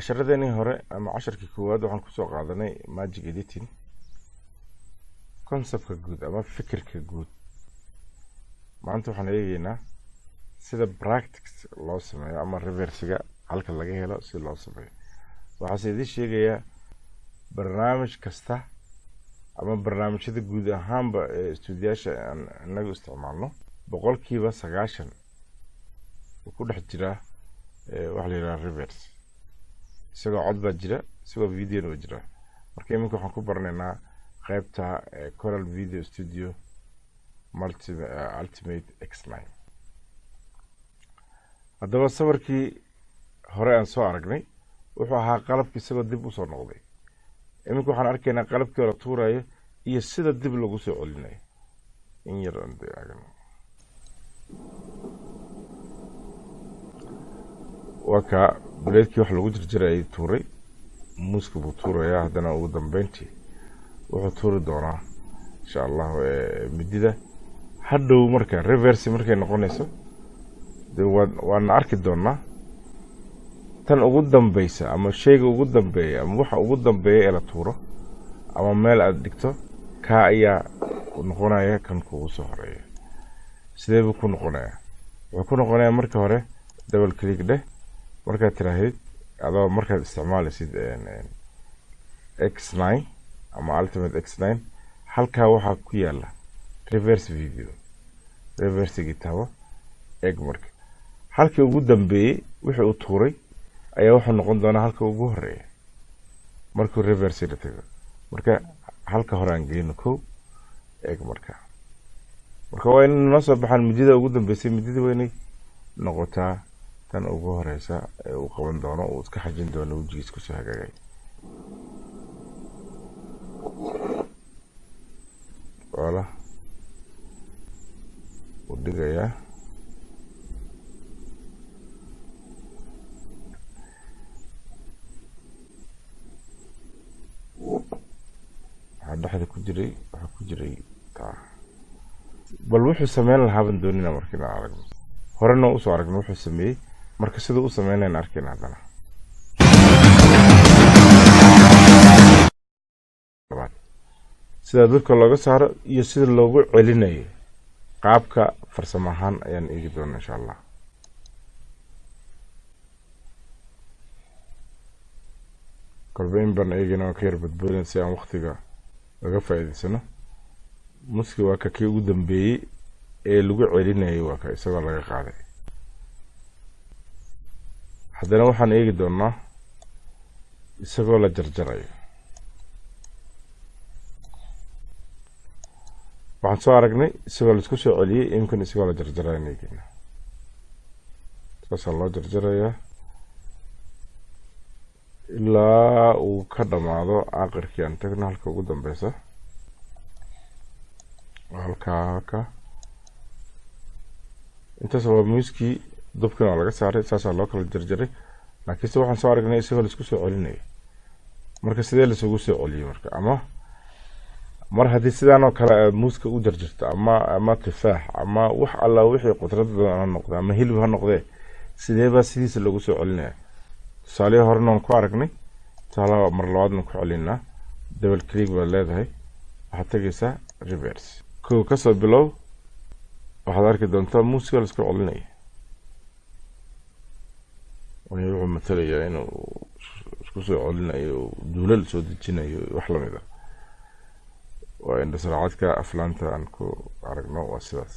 casharadeenii hore ama casharkii koowaad waxaan ku soo qaadanay magic editing conceptka guud ama fikirka guud. maanta waxaan eegaynaa sida practice loo sameeyo ama reversiga halka laga helo si loo sameeyo. waxaan idin sheegayaa barnaamij kasta ama barnaamijyada guud ahaanba ee studiyaasha anagu isticmaalno boqolkiiba 90 ku dhex jira wax la yiraahdo reverse. isagoo cod baa jira, isagoo video waa jira. marka iminka waxaan ku baranaynaa qaybta Coral Video Studio Ultimate X9. haddaba sawirkii hore aan soo aragnay wuxuu ahaa qalabkii isagoo dib u soo noqday. iminka waxaan arkaynaa qalabkii la tuurayo iyo sida dib lagu soo celinayo. in yar aan deegaano waka buleedkii wax lagu jirjiray tuuray muuska buu tuuraya. haddana ugu dambeyntii wuxuu tuuri doonaa insha Allah midida hadhow marka reverse markay noqonayso waan arki doonaa tan ugu dambeysa ama shayga ugu dambeeya ama waxa ugu dambeeya ee la tuuro ama meel aad dhigto ka ayaa noqonaya kan kugu soo horeeya. sidee buu ku noqonayaa? wuxuu ku noqonayaa marka hore double click dheh. markaad tiraahid adoo markaad isticmaalaysid X9 ama Ultimate X9 halkaa waxaa ku yaala reverse video, reverse gitaabo eeg. marka halkii ugu dambeeyay wixii uu tuuray ayaa wuxuu noqon doonaa halka ugu horeeya markuu reverse la tago. marka halka hore aan geeyno kow eeg. marka waa in noo soo baxaan midida ugu dambeysay. midida weynay noqotaa tan ugu horeysa ee uu qaban doono uu iska xajin doono wajigiisa ku soo hagaagay. wala u dhigaya dhexda ku jiray taa. bal wuxuu sameyn lahaa baan doonina markii aan aragno horena u soo aragno wuxuu sameeyay. marka sida uu sameynayna arkeen hadana sida dadka looga saaro iyo sida loogu celinayo qaabka farsamo ahaan ayaan eegi doonaa insha Allah. kolbeyn baan eegina ka yar badbaadin si aan waqtiga laga faa'iideysano. muski waa ka kii ugu dambeeyay ee lagu celinayo waa ka isagoo laga qaaday. haddana waxaan eegi doonaa isagoo la jarjarayo. waxaan soo aragnay isagoo la isku soo celiyay imkan isagoo la jarjarayo eegina. saas loo jarjarayaa ilaa uu ka dhamaado aakhirkii aan tagno halka ugu dambeysa. halka intaas waa muuskii dubkana laga saaray. saas loo kala jarjaray. laakiin waxaan soo aragnay isagoo la isku soo celinayo. marka sidee la isugu soo celiyay marka ama mar haddii sidaan oo kale muuska u jarjarto ama tufaax ama wax alla wixii qudrada noqdo ama hilib ha noqdee sidee baa sidiisa lagu soo celinaya? tusaale horena aan ku aragnay. tusaale mar labaadna ku celinaa. double click baa leedahay. waxaad tagaysaa reverse. kow ka soo bilow waxaad arki doontaa muuska la isku celinayo. wuxuu matalayaa inuu isku soo celinayo duulal soo dejinayo wax la mid ah. waa in saraacadka aflaanta aan ku aragno waa sidaas.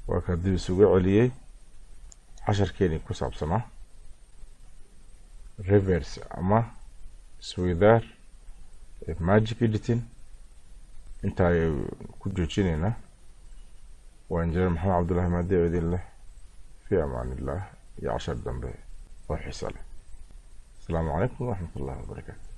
waa ka dib isugu celiyay casharkeeni ku saabsanaa reverse ama Isweydaar magic editing. inta ay ku joojinayna waa injineer maxamed cabdullaahi maadi oo idin leh fi amaanillah iyo cashar dambe oo xiiso leh. السلام عليكم ورحمة الله وبركاته.